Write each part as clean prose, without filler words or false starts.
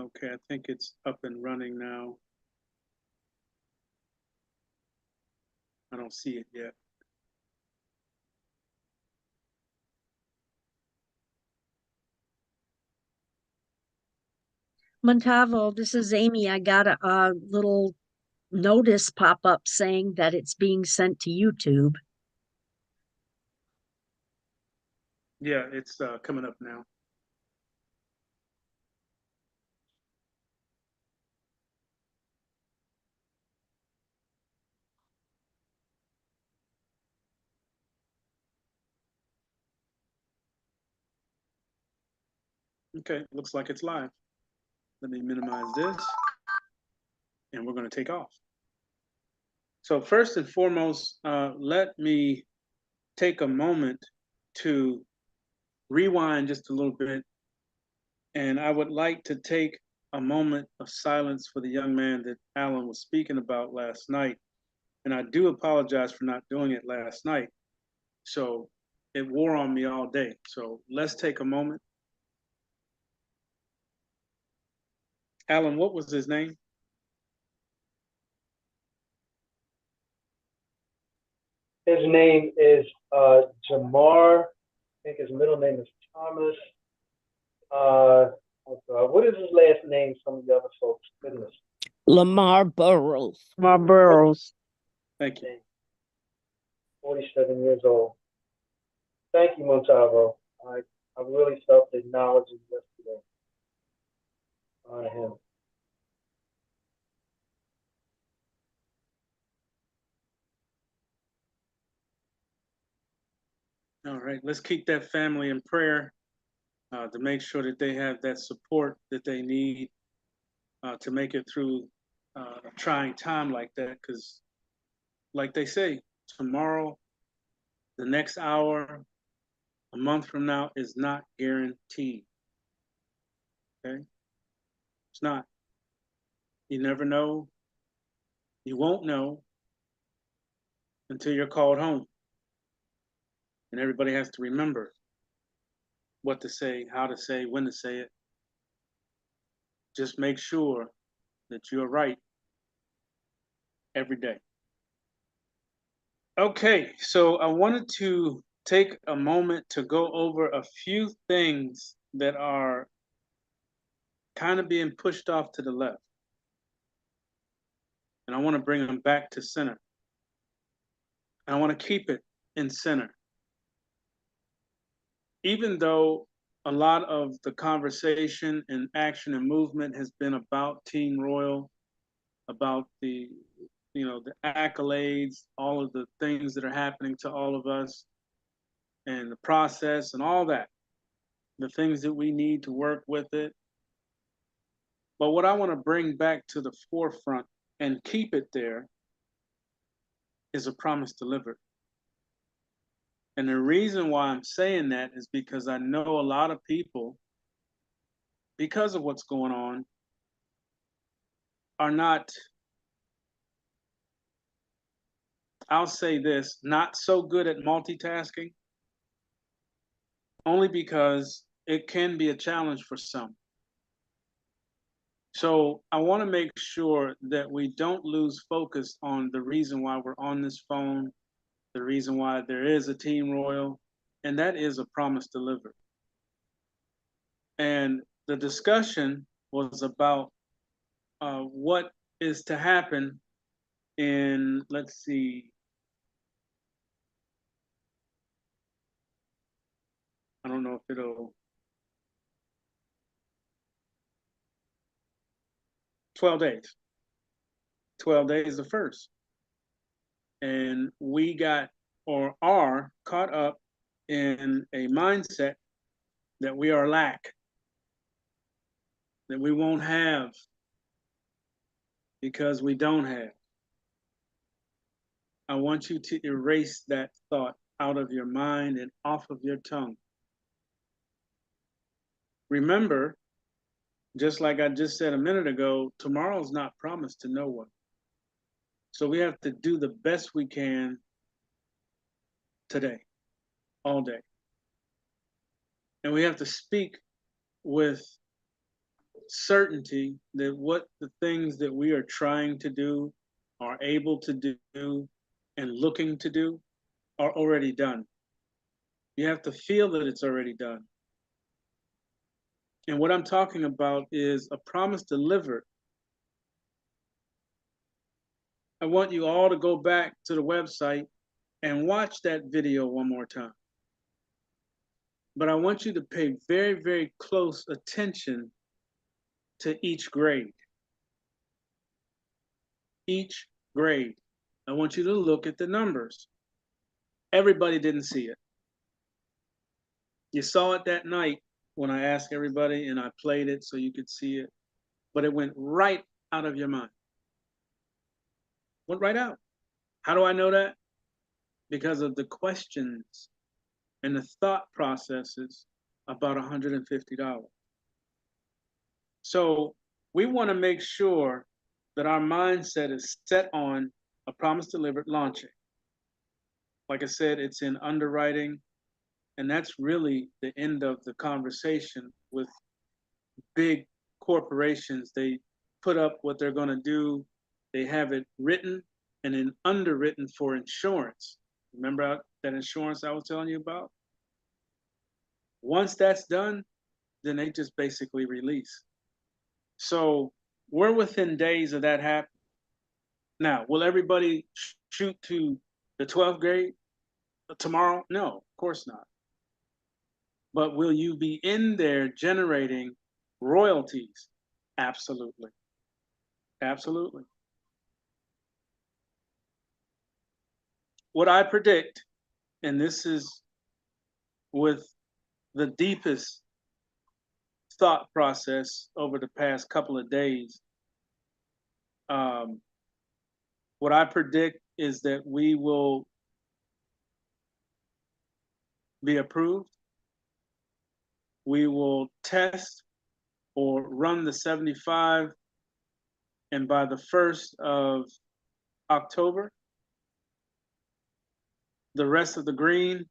Okay, I think it's up and running now. I don't see it yet. Montavo, this is Amy. I got a little notice pop up saying that it's being sent to YouTube. Yeah, it's coming up now. Okay, looks like it's live. Let me minimize this, and we're going to take off. So first and foremost, let me take a moment to rewind just a little bit, and I would like to take a moment of silence for the young man that Alan was speaking about last night. And I do apologize for not doing it last night. So it wore on me all day. So let's take a moment. Alan, what was his name? His name is Jamar. I think his middle name is Thomas. What is his last name? Some of the other folks. Goodness. Lamar Burrows. Lamar Burrows. Thank you. 47 years old. Thank you, Montavo. I really felt acknowledged yesterday. Honor him. All right, let's keep that family in prayer to make sure that they have that support that they need to make it through a trying time like that. Because, like they say, tomorrow, the next hour, a month from now is not guaranteed. Okay? It's not. You never know. You won't know until you're called home. And everybody has to remember what to say, how to say, when to say it. Just make sure that you're right every day. Okay, so I wanted to take a moment to go over a few things that are kind of being pushed off to the left. And I want to bring them back to center. And I want to keep it in center. Even though a lot of the conversation and action and movement has been about Team Royal, about the accolades, all of the things that are happening to all of us, and the process and all that, the things that we need to work with it. But what I want to bring back to the forefront and keep it there is a promise delivered. And the reason why I'm saying that is because I know a lot of people, because of what's going on, are not, I'll say this, not so good at multitasking, only because it can be a challenge for some. So I want to make sure that we don't lose focus on the reason why we're on this phone, the reason why there is a Team Royal, and that is a promise delivered. And the discussion was about what is to happen in, let's see, I don't know if it'll, 12 days. 12 days the first. And we got or are caught up in a mindset that we are lack, that we won't have because we don't have. I want you to erase that thought out of your mind and off of your tongue. Remember, just like I just said a minute ago, tomorrow's not promised to no one. So we have to do the best we can today, all day. And we have to speak with certainty that what the things that we are trying to do, are able to do, and looking to do are already done. You have to feel that it's already done. And what I'm talking about is a promise delivered. I want you all to go back to the website and watch that video one more time. But I want you to pay very, very close attention to each grade. Each grade. I want you to look at the numbers. Everybody didn't see it. You saw it that night when I asked everybody and I played it so you could see it, but it went right out of your mind. Went right out. How do I know that? Because of the questions and the thought processes about $150. So we want to make sure that our mindset is set on a promise delivered launching. Like I said, it's in underwriting, and that's really the end of the conversation with big corporations. They put up what they're going to do. They have it written and then underwritten for insurance. Remember that insurance I was telling you about? Once that's done, then they just basically release. So we're within days of that happening. Now, will everybody shoot to the 12th grade tomorrow? No, of course not. But will you be in there generating royalties? Absolutely. Absolutely. What I predict, and this is with the deepest thought process over the past couple of days, what I predict is that we will be approved. We will test or run the 75, and by the 1st of October, the rest of the green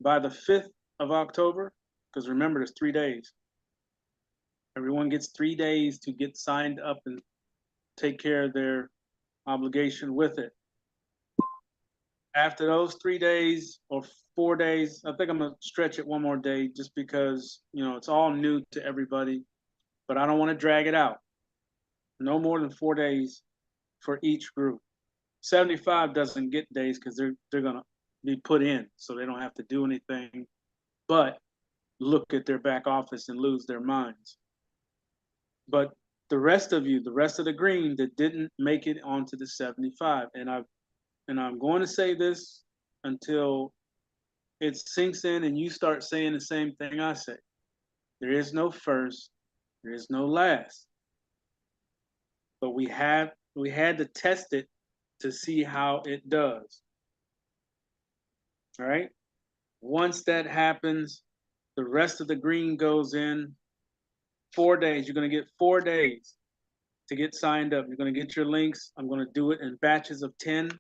by the 5th of October, because remember, there's 3 days. Everyone gets 3 days to get signed up and take care of their obligation with it. After those 3 days or 4 days, I think I'm gonna stretch it one more day just because, you know, it's all new to everybody, but I don't want to drag it out. No more than 4 days for each group. 75 doesn't get days because they're gonna be put in, so they don't have to do anything but look at their back office and lose their minds. But the rest of you, the rest of the green that didn't make it onto the 75, and I'm going to say this until it sinks in and you start saying the same thing I say. There is no first, there is no last. But we had to test it to see how it does. All right. Once that happens, the rest of the green goes in 4 days. You're going to get 4 days to get signed up. You're going to get your links. I'm going to do it in batches of 10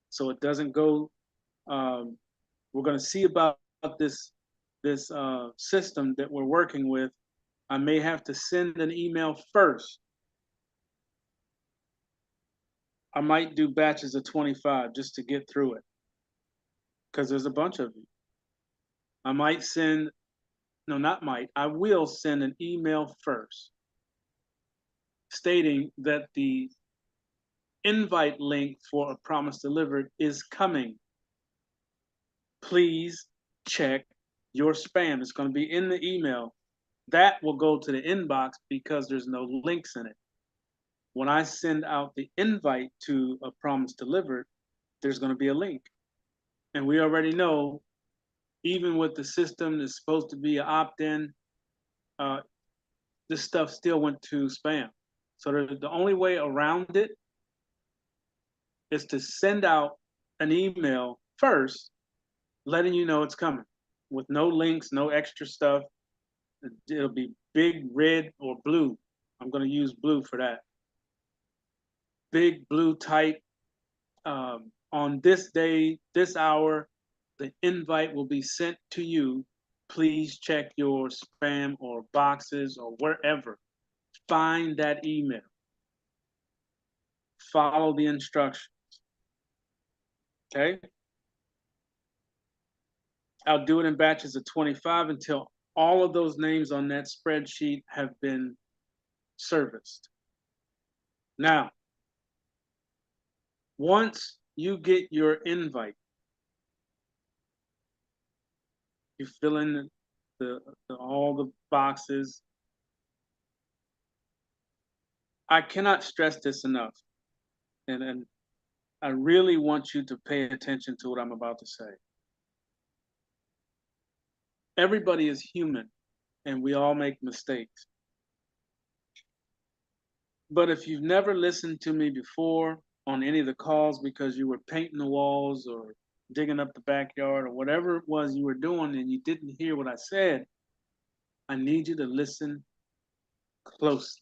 so it doesn't go. We're going to see about this system that we're working with. I may have to send an email first. I might do batches of 25 just to get through it because there's a bunch of you. I might send, no, not might, I will send an email first stating that the invite link for a promise delivered is coming. Please check your spam. It's going to be in the email. That will go to the inbox because there's no links in it. When I send out the invite to a promise delivered, there's going to be a link. And we already know, even with the system that's supposed to be an opt-in, this stuff still went to spam. So the only way around it is to send out an email first, letting you know it's coming with no links, no extra stuff. It'll be big red or blue. I'm going to use blue for that. Big blue type. On this day, this hour, the invite will be sent to you please check your spam or boxes or wherever. Find that email. Follow the instructions. Okay? I'll do it in batches of 25 until all of those names on that spreadsheet have been serviced. Now, once you get your invite, you fill in all the boxes. I cannot stress this enough, and I really want you to pay attention to what I'm about to say. Everybody is human, and we all make mistakes. But if you've never listened to me before on any of the calls because you were painting the walls or digging up the backyard or whatever it was you were doing and you didn't hear what I said, I need you to listen closely.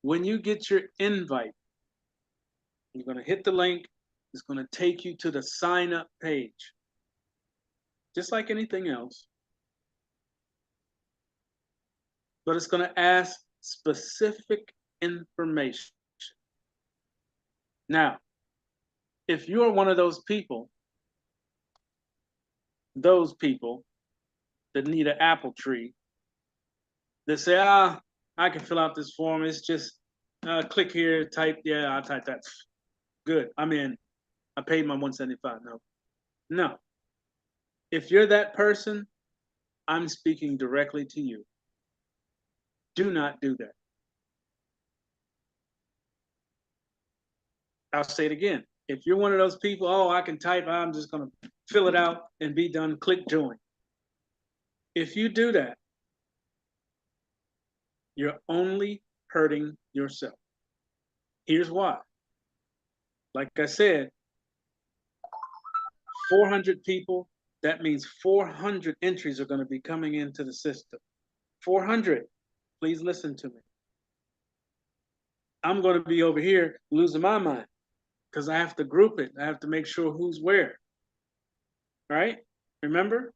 When you get your invite, you're going to hit the link. It's going to take you to the sign up page. Just like anything else. But it's going to ask specific information. Now, if you're one of those people that need an apple tree, that say, I can fill out this form. It's just click here, type, yeah, I'll type that. Good, I'm in. I paid my $175. No. If you're that person, I'm speaking directly to you. Do not do that. I'll say it again. If you're one of those people, I can type, I'm just going to fill it out and be done, click join. If you do that, you're only hurting yourself. Here's why. Like I said, 400 people, that means 400 entries are going to be coming into the system. 400. Please listen to me. I'm going to be over here losing my mind because I have to group it. I have to make sure who's where. All right? Remember?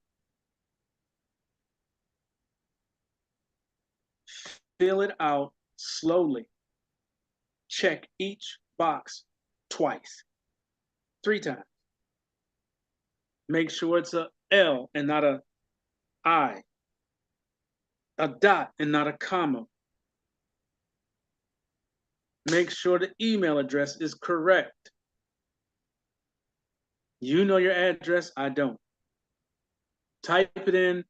Fill it out slowly. Check each box twice, 3 times. Make sure it's a L and not a I, a dot and not a comma. Make sure the email address is correct. You know your address, I don't. Type it in,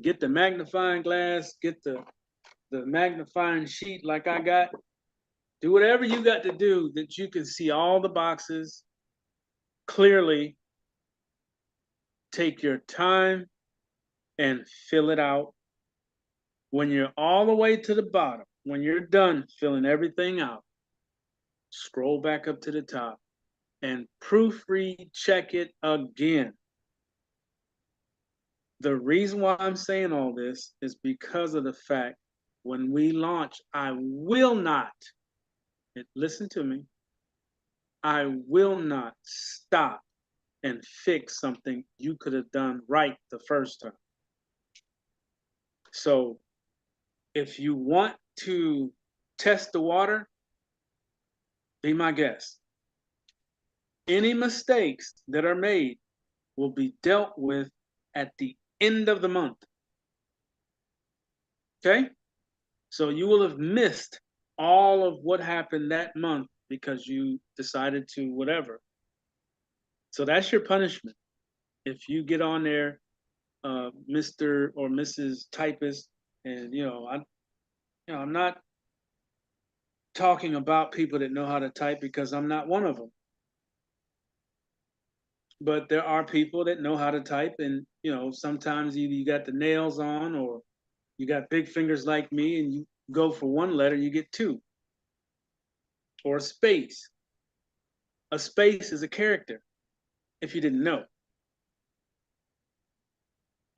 get the magnifying glass, get the magnifying sheet like I got. Do whatever you got to do that you can see all the boxes clearly. Take your time and fill it out. When you're all the way to the bottom, when you're done filling everything out, scroll back up to the top and proofread, check it again. The reason why I'm saying all this is because of the fact when we launch, I will not, listen to me, I will not stop and fix something you could have done right the first time. So if you want to test the water, be my guest. Any mistakes that are made will be dealt with at the end of the month. Okay? So you will have missed all of what happened that month because you decided to whatever. So that's your punishment. If you get on there, Mr. or Mrs. Typist, and I'm not talking about people that know how to type because I'm not one of them. But there are people that know how to type, and sometimes either you got the nails on or you got big fingers like me, and you go for one letter, you get 2. Or a space. A space is a character, if you didn't know.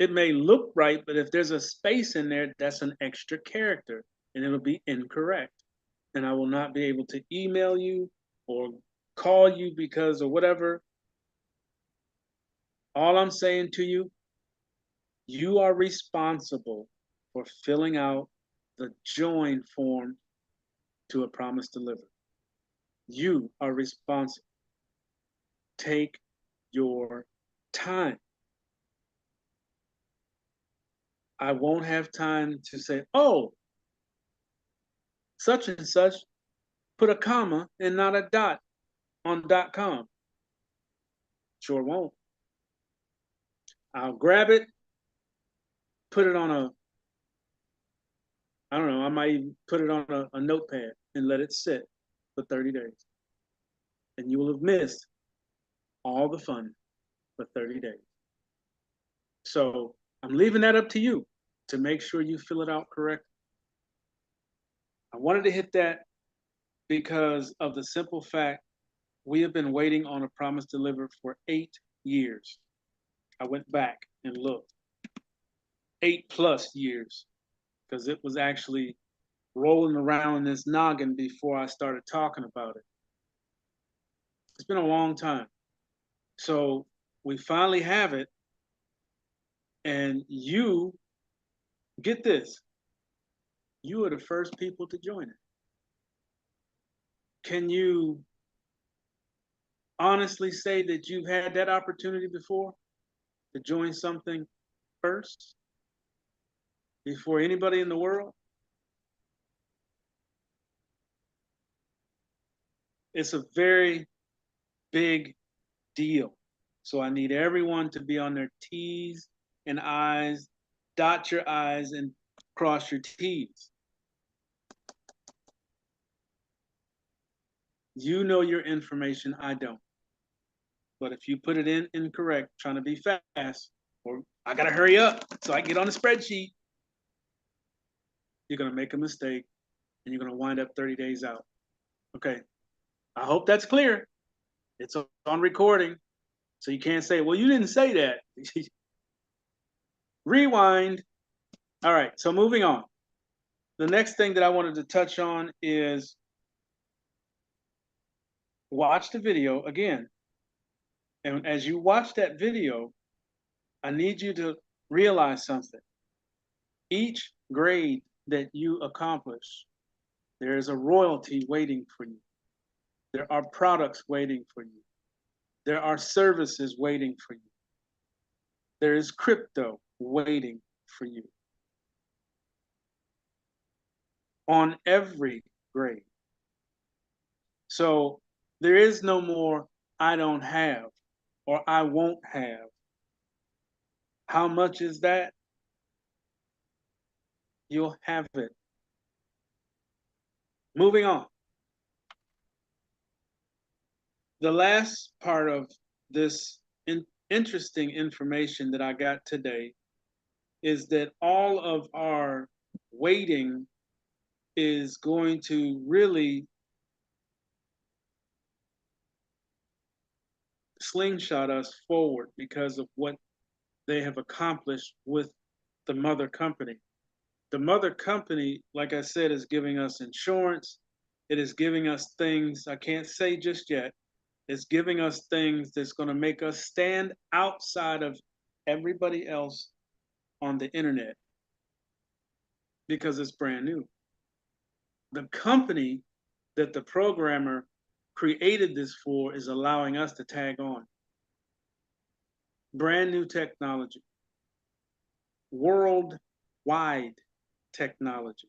It may look right, but if there's a space in there, that's an extra character, and it'll be incorrect. And I will not be able to email you or call you because of whatever. All I'm saying to you, You are responsible for filling out the join form to a promise delivered. You are responsible. Take your time. I won't have time to say, oh, such and such put a comma and not a dot on .com. Sure won't. I'll grab it, put it on a, I don't know, I might even put it on a notepad and let it sit for 30 days. And you will have missed all the fun for 30 days. So I'm leaving that up to you to make sure you fill it out correctly. I wanted to hit that because of the simple fact we have been waiting on a promise delivered for 8 years. I went back and looked. 8+ years, because it was actually rolling around in this noggin before I started talking about it. It's been a long time. So we finally have it, and you, get this, you are the first people to join it. Can you honestly say that you've had that opportunity before to join something first before anybody in the world? It's a very big deal. So I need everyone to be on their T's and I's, dot your I's and cross your T's. You know your information, I don't. But if you put it in incorrect, trying to be fast, or I gotta hurry up so I can get on the spreadsheet, you're gonna make a mistake and you're gonna wind up 30 days out. Okay, I hope that's clear. It's on recording, so you can't say, well, you didn't say that. Rewind. All right, so moving on. The next thing that I wanted to touch on is watch the video again. And as you watch that video, I need you to realize something. Each grade that you accomplish, there is a royalty waiting for you. There are products waiting for you. There are services waiting for you. There is crypto waiting for you. On every grade. So there is no more I don't have or I won't have. How much is that? You'll have it. Moving on. The last part of this interesting information that I got today is that all of our waiting is going to really slingshot us forward because of what they have accomplished with the mother company. The mother company, like I said, is giving us insurance. It is giving us things I can't say just yet. It's giving us things that's going to make us stand outside of everybody else on the internet because it's brand new. The company that the programmer created this for is allowing us to tag on. Brand new technology, worldwide technology,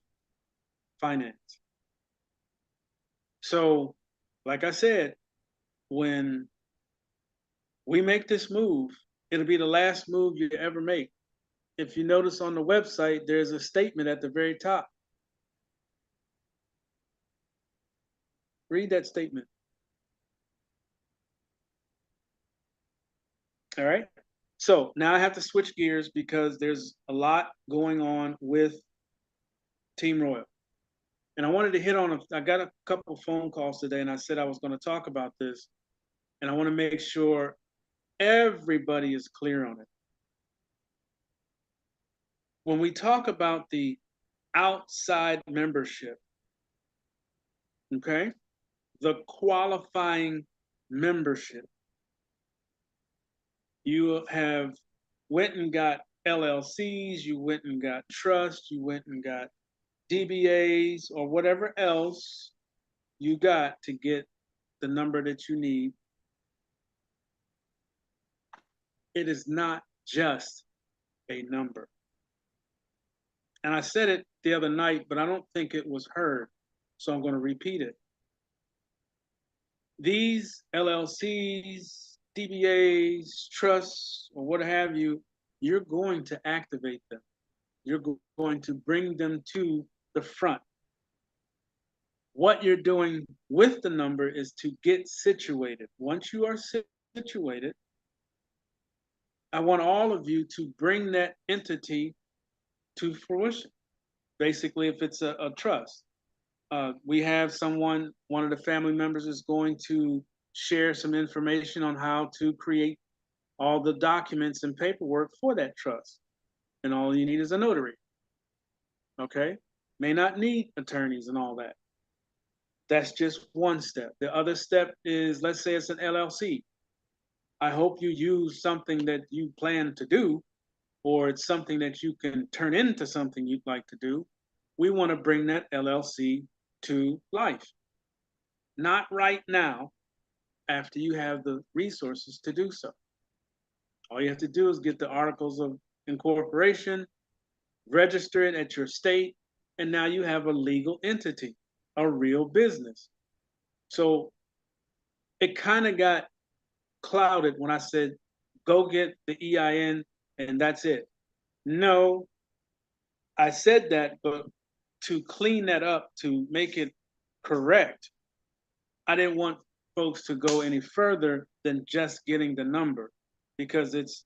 finance. So, like I said, when we make this move, it'll be the last move you ever make. If you notice on the website, there's a statement at the very top. Read that statement. All right. So now I have to switch gears because there's a lot going on with Team Royal. And I wanted to hit on, I got a couple phone calls today and I said I was going to talk about this. And I want to make sure everybody is clear on it. When we talk about the outside membership, okay, the qualifying membership, you have went and got LLCs, you went and got trust, you went and got DBAs or whatever else you got to get the number that you need. It is not just a number. And I said it the other night, but I don't think it was heard, so I'm going to repeat it. These LLCs, DBAs, trusts, or what have you, you're going to activate them. You're going to bring them to the front. What you're doing with the number is to get situated. Once you are situated, I want all of you to bring that entity to fruition. Basically, if it's a trust, we have someone, one of the family members is going to share some information on how to create all the documents and paperwork for that trust. And all you need is a notary. Okay? May not need attorneys and all that. That's just one step. The other step is, let's say it's an LLC. I hope you use something that you plan to do, or it's something that you can turn into something you'd like to do. We want to bring that LLC to life. Not right now, after you have the resources to do so. All you have to do is get the articles of incorporation, register it at your state, and now you have a legal entity, a real business. So it kind of got clouded when I said, go get the EIN and that's it. No, I said that, but to clean that up, to make it correct, I didn't want folks to go any further than just getting the number, because it's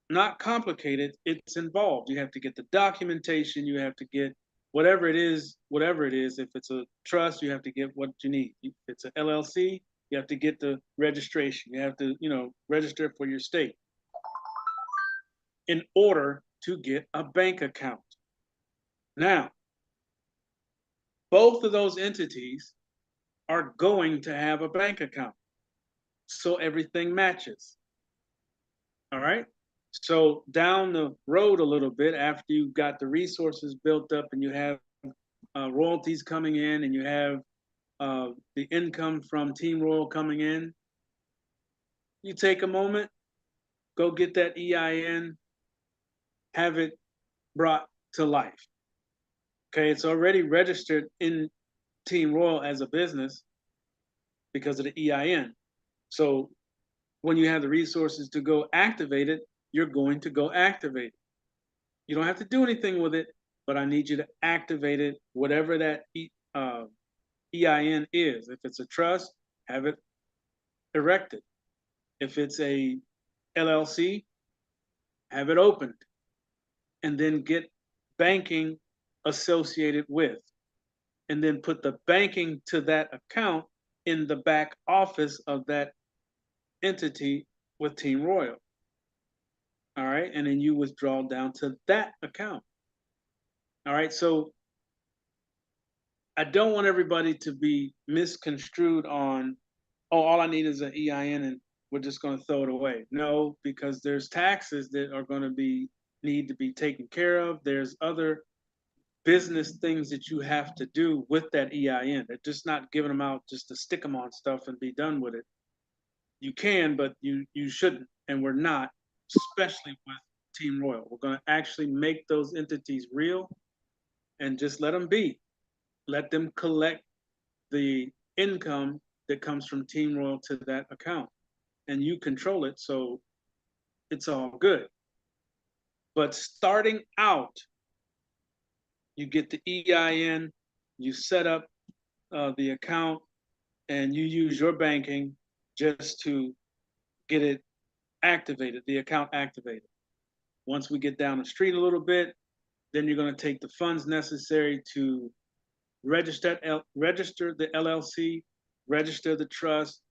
not complicated, it's involved. You have to get the documentation, you have to get whatever it is. If it's a trust, you have to get what you need. If it's an LLC, you have to get the registration. You have to, register for your state in order to get a bank account. Now, both of those entities are going to have a bank account, so everything matches. All right? So down the road a little bit, after you've got the resources built up and you have royalties coming in and you have the income from Team Royal coming in, you take a moment, go get that EIN, have it brought to life. Okay, it's already registered in Team Royal as a business because of the EIN. So when you have the resources to go activate it, you're going to go activate it. You don't have to do anything with it, but I need you to activate it, whatever that EIN is. If it's a trust, have it erected. If it's a LLC, have it opened, and then get banking associated with, and then put the banking to that account in the back office of that entity with Team Royal. All right, and then you withdraw down to that account. All right, so I don't want everybody to be misconstrued on, oh, all I need is an EIN and we're just going to throw it away. No, because there's taxes that are going to need to be taken care of. There's other business things that you have to do with that EIN. They're just not giving them out just to stick them on stuff and be done with it. You can, but you shouldn't, and we're not, especially with Team Royal. We're going to actually make those entities real and just let them be. Let them collect the income that comes from Team Royal to that account, and you control it, so it's all good. But starting out, you get the EIN, you set up the account, and you use your banking just to get it activated, the account activated. Once we get down the street a little bit, then you're going to take the funds necessary to register the LLC, register the trust,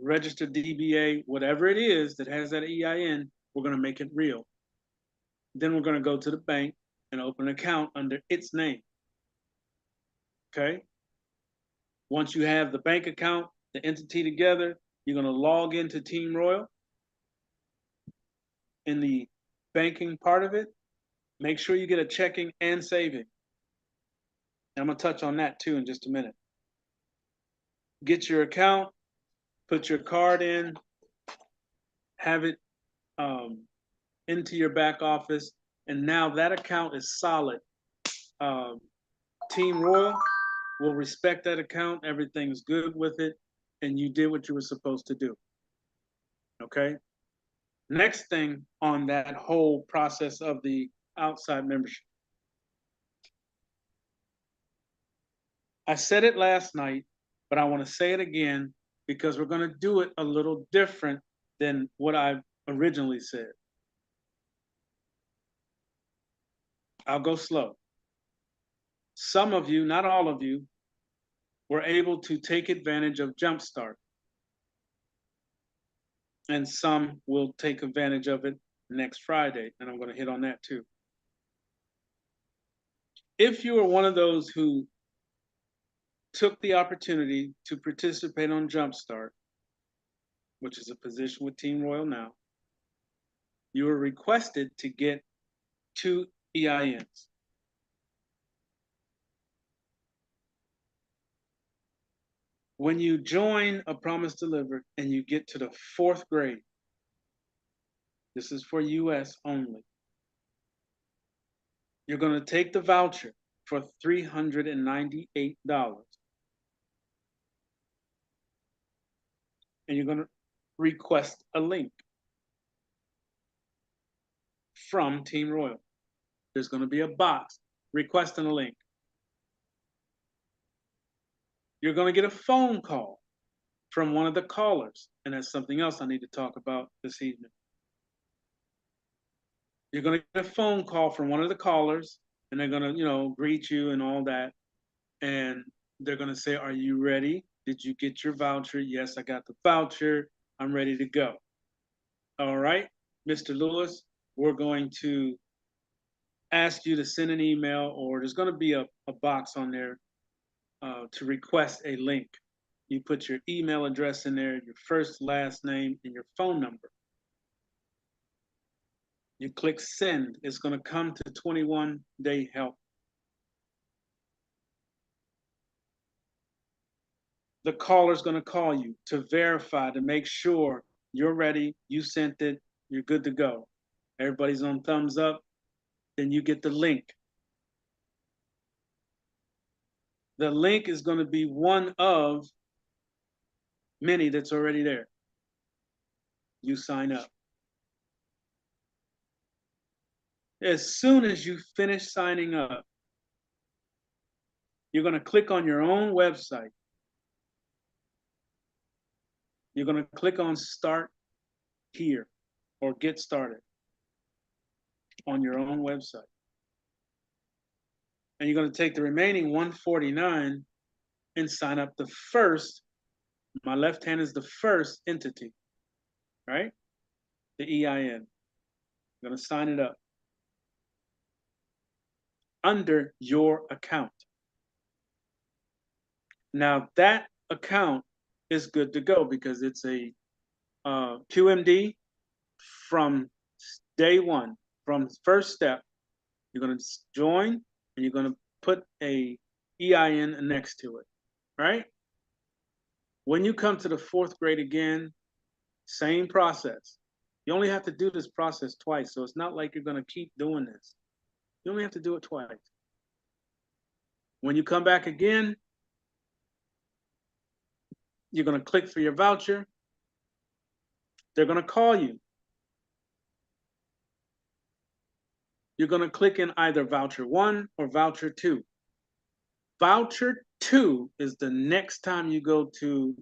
register DBA, whatever it is that has that EIN, we're going to make it real. Then we're going to go to the bank and open an account under its name. Okay? Once you have the bank account, the entity together, you're going to log into Team Royal. In the banking part of it, make sure you get a checking and saving. I'm gonna touch on that too in just a minute. Get your account, put your card in, have it into your back office, and now that account is solid. Team Royal will respect that account. Everything's good with it, and you did what you were supposed to do. Okay. Next thing on that whole process of the outside membership. I said it last night, but I want to say it again because we're going to do it a little different than what I originally said. I'll go slow. Some of you, not all of you, were able to take advantage of Jumpstart. And some will take advantage of it next Friday, and I'm going to hit on that too. If you are one of those who took the opportunity to participate on Jumpstart, which is a position with Team Royal now, you were requested to get 2 EINs. When you join A Promise Delivered and you get to the 4th grade, this is for US only, you're going to take the voucher for $398. And you're going to request a link from Team Royal. There's going to be a box requesting a link. You're going to get a phone call from one of the callers, and that's something else I need to talk about this evening. You're going to get a phone call from one of the callers, and they're going to, greet you and all that, and they're going to say, "Are you ready? Did you get your voucher?" "Yes, I got the voucher. I'm ready to go." "All right, Mr. Lewis, we're going to ask you to send an email," or there's going to be a box on there to request a link. You put your email address in there, your first, last name, and your phone number. You click send. It's going to come to 21 Day Help. The caller's going to call you to verify, to make sure you're ready, you sent it, you're good to go. Everybody's on thumbs up. Then you get the link. The link is going to be one of many that's already there. You sign up. As soon as you finish signing up, you're going to click on your own website. You're going to click on Start Here or Get Started on your own website. And you're going to take the remaining $149 and sign up the first. My left hand is the first entity, right? The EIN. I'm going to sign it up under your account. Now that account is good to go because it's a QMD from day one, from first step. You're going to join and you're going to put a EIN next to it, right? When you come to the 4th grade again, same process. You only have to do this process twice, so it's not like you're going to keep doing this. You only have to do it twice. When you come back again, you're going to click for your voucher. They're going to call you. You're going to click in either voucher 1 or voucher 2. Voucher 2 is the next time you go to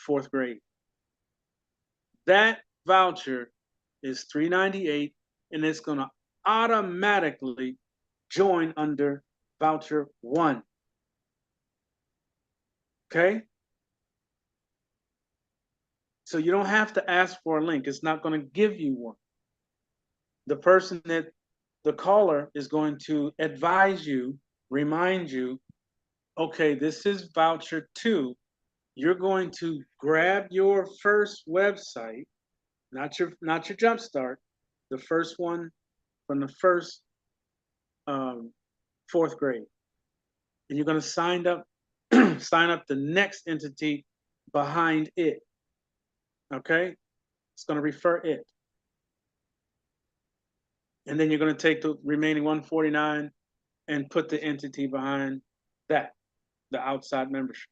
4th grade. That voucher is $398, and it's going to automatically join under voucher 1. Okay? So you don't have to ask for a link. It's not going to give you one. The person that the caller is going to advise you, remind you, okay, this is voucher 2. You're going to grab your first website, not your Jumpstart, the first one from the first fourth grade. And you're going to sign up the next entity behind it. Okay? It's going to refer it. And then you're going to take the remaining 149 and put the entity behind that, the outside membership.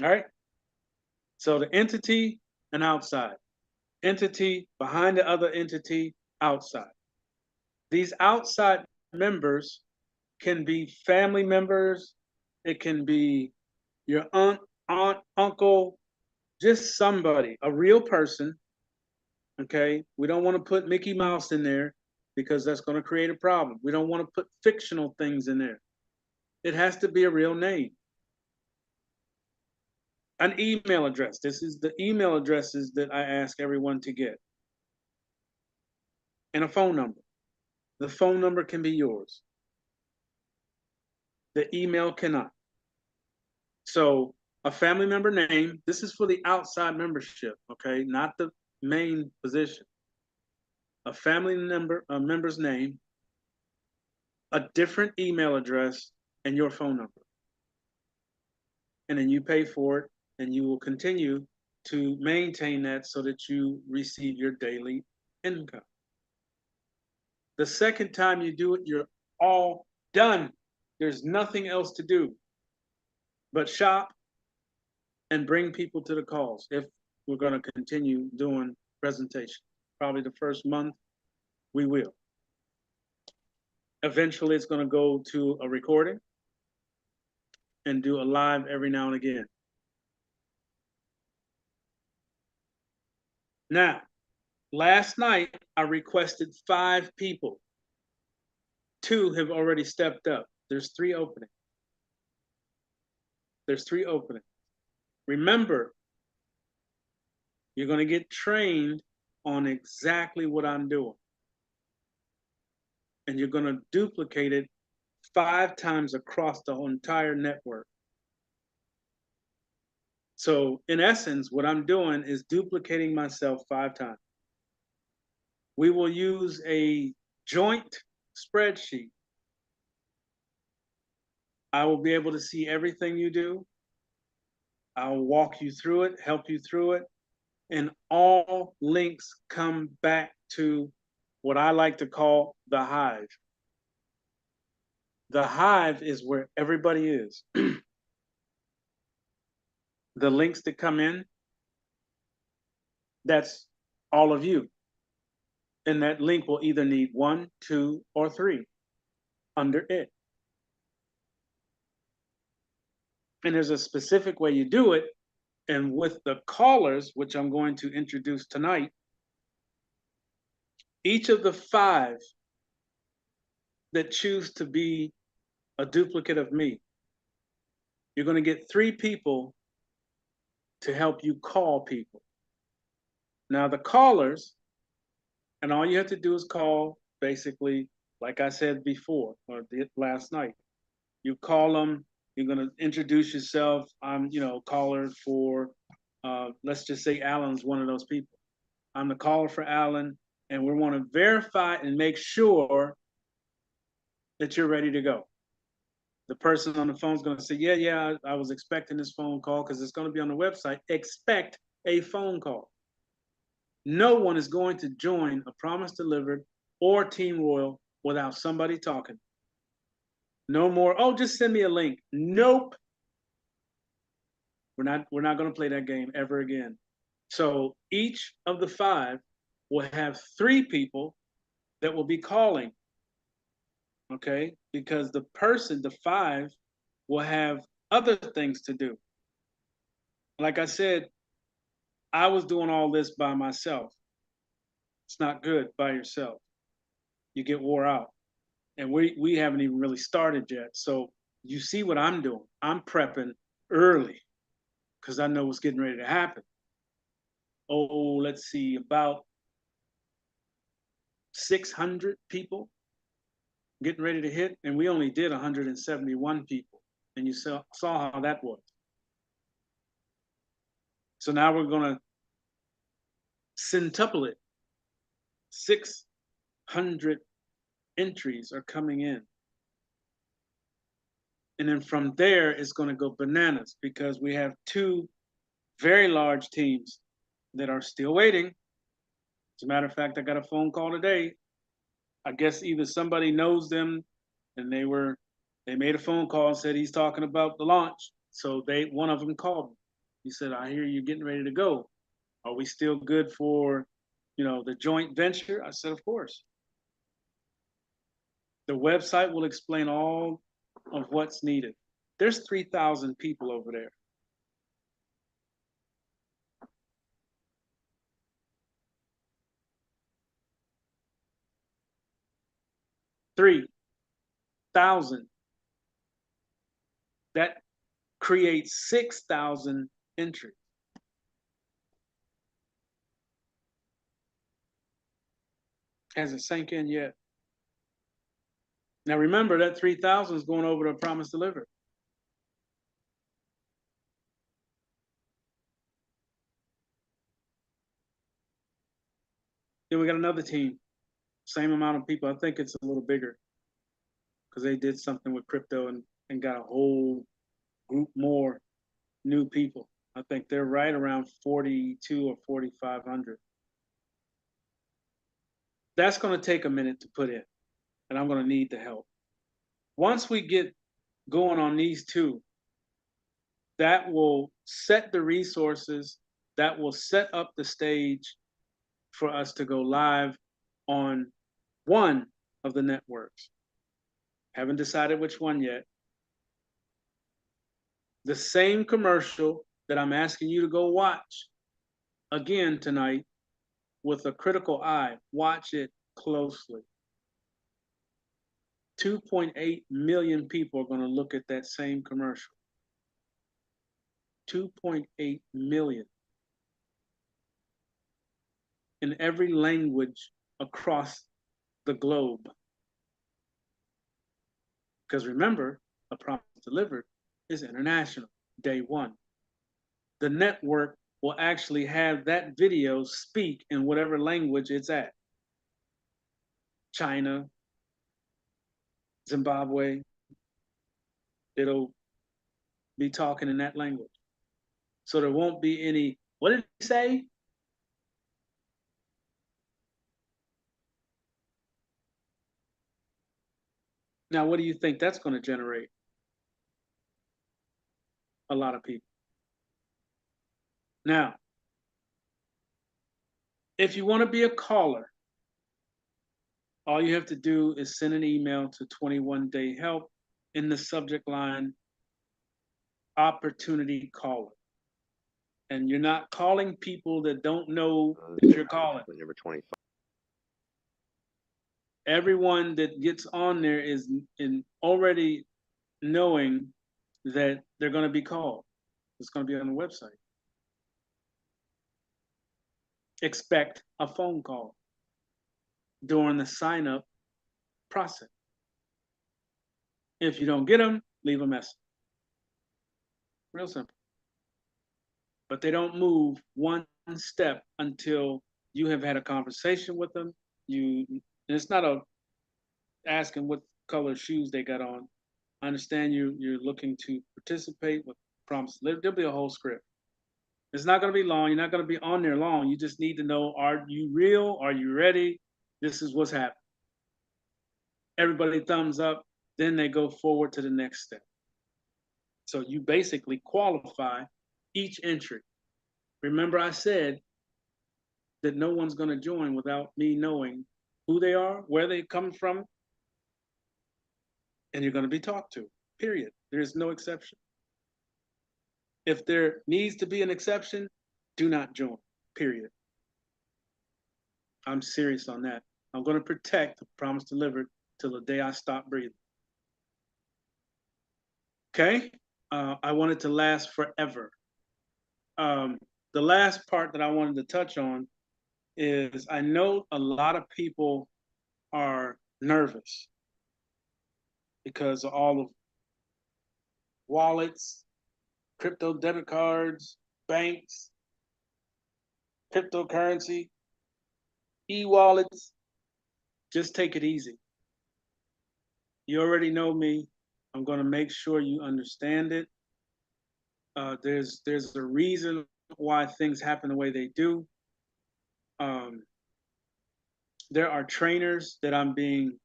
All right? So the entity and outside. Entity behind the other entity outside. These outside members can be family members. It can be your aunt, uncle, just somebody, a real person. Okay, we don't want to put Mickey Mouse in there because that's going to create a problem. We don't want to put fictional things in there. It has to be a real name. An email address. This is the email addresses that I ask everyone to get. And a phone number. The phone number can be yours. The email cannot. So a family member name, this is for the outside membership, okay, not the main position. A family member, a member's name, a different email address, and your phone number. And then you pay for it, and you will continue to maintain that so that you receive your daily income. The second time you do it, you're all done. There's nothing else to do but shop and bring people to the calls if we're going to continue doing presentations. Probably the first month, we will. Eventually, it's going to go to a recording and do a live every now and again. Now, last night, I requested 5 people. 2 have already stepped up. There's 3 openings. There's 3 openings. Remember, you're going to get trained on exactly what I'm doing. And you're going to duplicate it 5 times across the whole entire network. So in essence, what I'm doing is duplicating myself 5 times. We will use a joint spreadsheet. I will be able to see everything you do. I'll walk you through it, help you through it, and all links come back to what I like to call the hive. The hive is where everybody is. The links that come in, that's all of you. And that link will either need 1, 2, or 3 under it. And there's a specific way you do it. And with the callers, which I'm going to introduce tonight, each of the 5 that choose to be a duplicate of me, you're going to get 3 people to help you call people. Now the callers, and all you have to do is call, basically, like I said before, or last night. You call them, you're going to introduce yourself. I'm, caller for, let's just say Alan's one of those people. I'm the caller for Alan, and we want to verify and make sure that you're ready to go. The person on the phone is going to say, yeah, I was expecting this phone call because it's going to be on the website. Expect a phone call. No one is going to join a Promise Delivered or Team Royal without somebody talking. No more, oh, just send me a link. Nope. We're not going to play that game ever again. So each of the 5 will have 3 people that will be calling. Okay? Because the 5 will have other things to do. Like I said, I was doing all this by myself. It's not good by yourself. You get wore out. And we haven't even really started yet. So you see what I'm doing. I'm prepping early because I know what's getting ready to happen. Oh, let's see, about 600 people getting ready to hit. And we only did 171 people. And you saw how that was. So now we're going to centuple it. 600 entries are coming in. And then from there, it's going to go bananas because we have two very large teams that are still waiting. As a matter of fact, I got a phone call today. I guess either somebody knows them and they made a phone call and said he's talking about the launch. So one of them called me. He said, I hear you're getting ready to go. Are we still good for, the joint venture? I said, of course. The website will explain all of what's needed. There's 3,000 people over there. $3,000. That creates 6,000 entries. Hasn't sank in yet. Now remember that 3,000 is going over to Promise Delivered. Then we got another team, same amount of people. I think it's a little bigger because they did something with crypto and got a whole group more new people. I think they're right around 42 or 4,500. That's going to take a minute to put in, and I'm going to need the help. Once we get going on these two, that will set the resources, that will set up the stage for us to go live on one of the networks. Haven't decided which one yet. The same commercial that I'm asking you to go watch again tonight with a critical eye. Watch it closely. 2.8 million people are going to look at that same commercial. 2.8 million. In every language across the globe. Because remember, A Promise Delivered is international, day one. The network will actually have that video speak in whatever language it's at. China, Zimbabwe, it'll be talking in that language. So there won't be any, what did he say? Now, what do you think that's going to generate? A lot of people. Now, if you want to be a caller, all you have to do is send an email to 21 Day Help in the subject line, opportunity caller. And you're not calling people that don't know that you're calling. Number 25. Everyone that gets on there is in already knowing that they're going to be called. It's going to be on the website. Expect a phone call during the sign up process. If you don't get them, leave a message. Real simple. But they don't move one step until you have had a conversation with them. It's not asking what color shoes they got on. I understand you're looking to participate with Promise. There'll be a whole script. It's not going to be long. You're not going to be on there long. You just need to know, are you real? Are you ready? This is what's happening. Everybody thumbs up. Then they go forward to the next step. So you basically qualify each entry. Remember I said that no one's going to join without me knowing who they are, where they come from, and you're going to be talked to, period. There's no exception. If there needs to be an exception, do not join, period. I'm serious on that. I'm going to protect the Promise Delivered till the day I stop breathing. Okay? I want it to last forever. The last part that I wanted to touch on is I know a lot of people are nervous because of all of wallets, crypto debit cards, banks, cryptocurrency. e-wallets, just take it easy. You already know me. I'm going to make sure you understand it. There's a reason why things happen the way they do. There are trainers that I'm being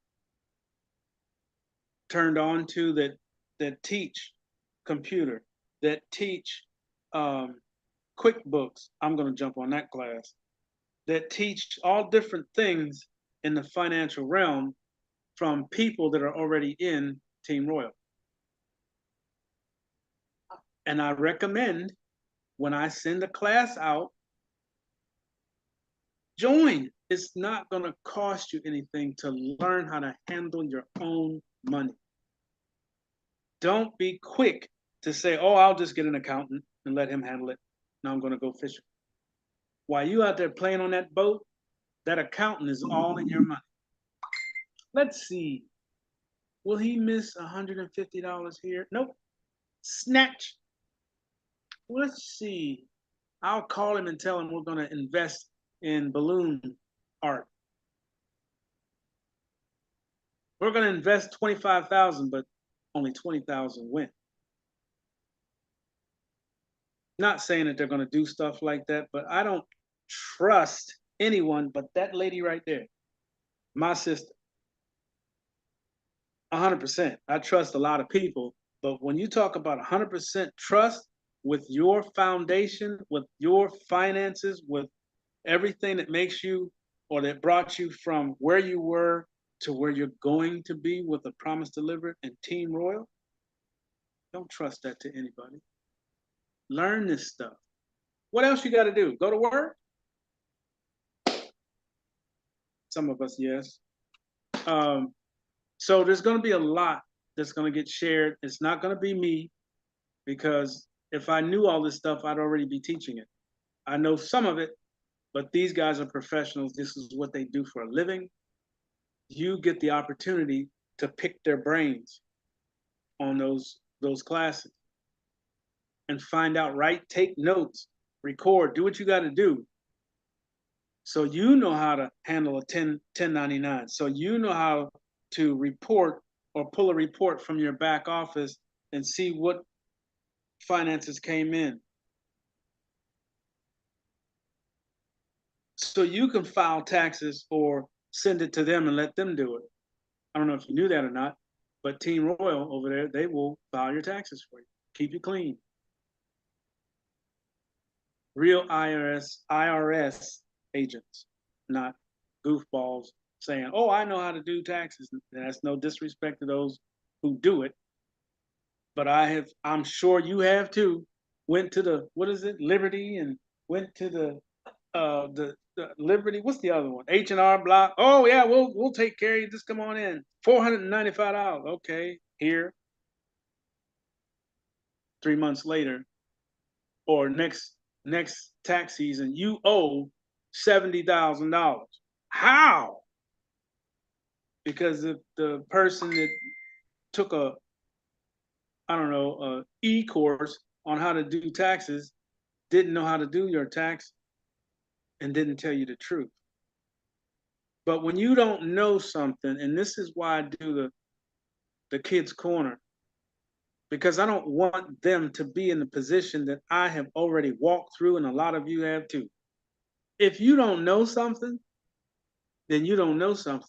turned on to that teach computer, that teach QuickBooks. I'm going to jump on that class. That teach all different things in the financial realm from people that are already in Team Royal. And I recommend when I send a class out, join. It's not going to cost you anything to learn how to handle your own money. Don't be quick to say, oh, I'll just get an accountant and let him handle it. Now I'm going to go fishing. While you out there playing on that boat, that accountant is all in your money. Let's see. Will he miss $150 here? Nope. Snatch. Let's see. I'll call him and tell him we're going to invest in balloon art. We're going to invest $25,000, but only $20,000 went. Not saying that they're going to do stuff like that, but I don't trust anyone but that lady right there, my sister. 100%. I trust a lot of people, but when you talk about 100% trust with your foundation, with your finances, with everything that makes you or that brought you from where you were to where you're going to be with a promise delivered and Team Royal, don't trust that to anybody. Learn this stuff. What else you got to do? Go to work? Some of us, yes. So there's going to be a lot that's going to get shared. It's not going to be me, because if I knew all this stuff, I'd already be teaching it. I know some of it, but these guys are professionals. This is what they do for a living. You get the opportunity to pick their brains on those classes and find out, right? Take notes, record, do what you got to do. So you know how to handle a 1099. So you know how to report or pull a report from your back office and see what finances came in. So you can file taxes or send it to them and let them do it. I don't know if you knew that or not, but Team Royal over there, they will file your taxes for you, keep you clean. Real IRS agents, not goofballs saying, oh, I know how to do taxes. That's no disrespect to those who do it. But I'm sure you have too, went to the, what is it, Liberty, and went to the Liberty, what's the other one? H&R Block. Oh yeah, we'll take care of you. Just come on in. $495. Okay, here. 3 months later, or next tax season, you owe $70,000. How? Because the person that took a e-course on how to do taxes didn't know how to do your tax and didn't tell you the truth. But when you don't know something, and this is why I do the Kids Corner, because I don't want them to be in the position that I have already walked through, and a lot of you have too. If you don't know something, then you don't know something.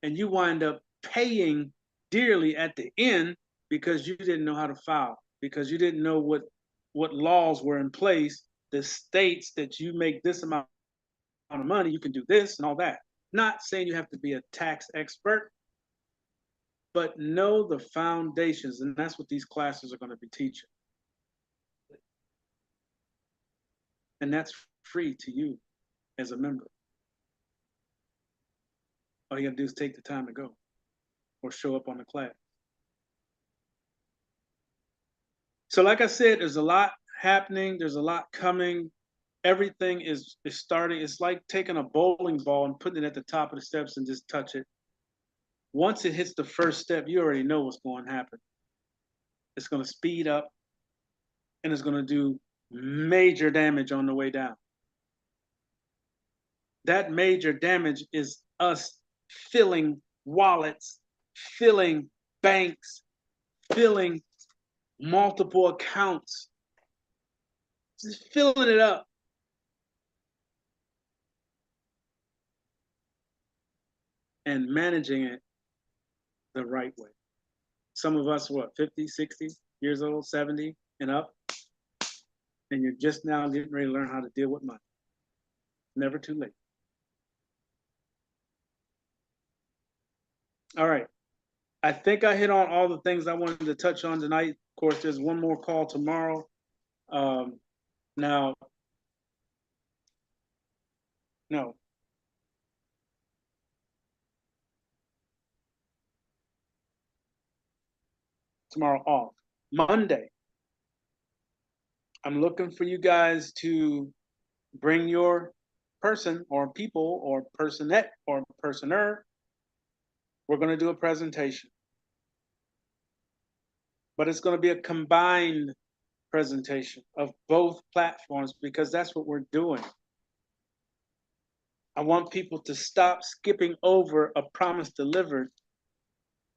And you wind up paying dearly at the end because you didn't know how to file, because you didn't know what laws were in place that states that you make this amount of money, you can do this and all that. Not saying you have to be a tax expert, but know the foundations, and that's what these classes are going to be teaching. And that's free to you as a member. All you got to do is take the time to go or show up on the class. So like I said, there's a lot happening. There's a lot coming. Everything is starting. It's like taking a bowling ball and putting it at the top of the steps and just touch it. Once it hits the first step, you already know what's going to happen. It's going to speed up, and it's going to do major damage on the way down. that major damage is us filling wallets, filling banks, filling multiple accounts, just filling it up. And managing it the right way. Some of us, what, 50, 60 years old, 70 and up, and you're just now getting ready to learn how to deal with money. Never too late. All right. I think I hit on all the things I wanted to touch on tonight. Of course, there's one more call tomorrow. Now, no. Tomorrow off. Monday, I'm looking for you guys to bring your person or people or personette or personer. We're going to do a presentation. But it's going to be a combined presentation of both platforms because that's what we're doing. I want people to stop skipping over a promise delivered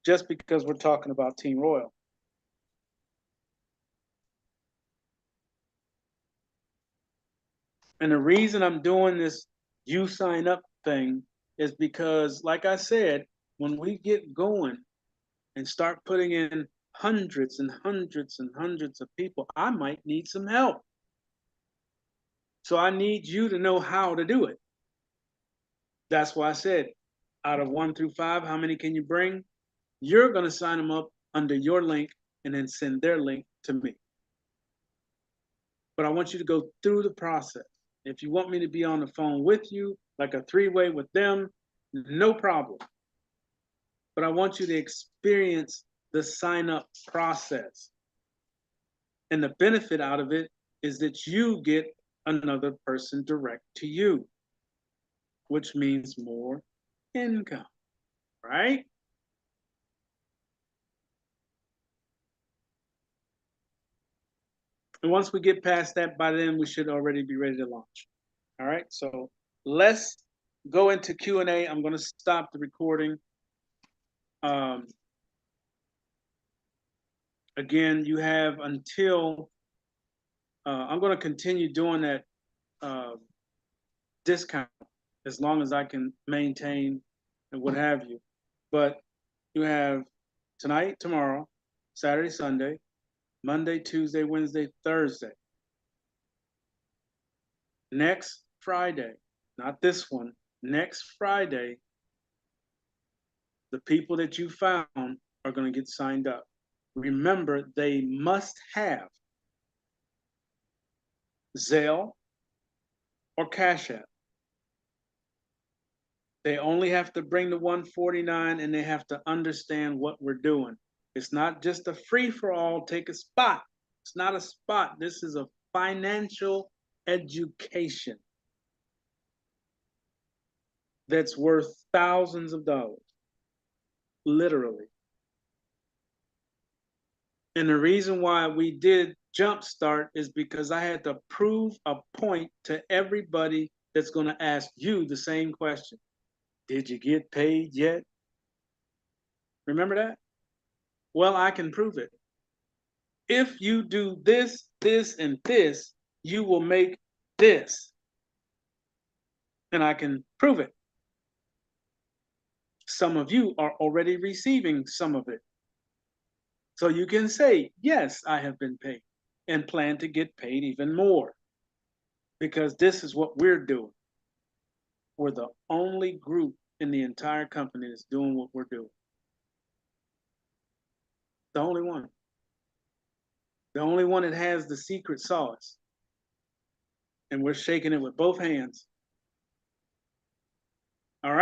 just because we're talking about Team Royal. And the reason I'm doing this you sign up thing is because, like I said, when we get going and start putting in hundreds and hundreds and hundreds of people, I might need some help. So I need you to know how to do it. That's why I said, out of 1 through 5, how many can you bring? You're going to sign them up under your link and then send their link to me. But I want you to go through the process. If you want me to be on the phone with you, like a 3-way with them, no problem. But I want you to experience the sign-up process. And the benefit out of it is that you get another person direct to you, which means more income, right? And once we get past that, by then we should already be ready to launch. All right, so let's go into Q&A. I'm going to stop the recording. Again, you have until, I'm going to continue doing that discount as long as I can maintain and what have you. But you have tonight, tomorrow, Saturday, Sunday, Monday, Tuesday, Wednesday, Thursday. Next Friday, not this one, next Friday, the people that you found are going to get signed up. Remember, they must have Zelle or Cash App. They only have to bring the 149 and they have to understand what we're doing. It's not just a free for all, take a spot. It's not a spot. This is a financial education that's worth thousands of dollars, literally. And the reason why we did Jumpstart is because I had to prove a point to everybody that's going to ask you the same question. Did you get paid yet? Remember that? Well, I can prove it. If you do this, this, and this, you will make this. And I can prove it. Some of you are already receiving some of it. So you can say, yes, I have been paid and plan to get paid even more because this is what we're doing. We're the only group in the entire company that's doing what we're doing. The only one. The only one that has the secret sauce. And we're shaking it with both hands. All right.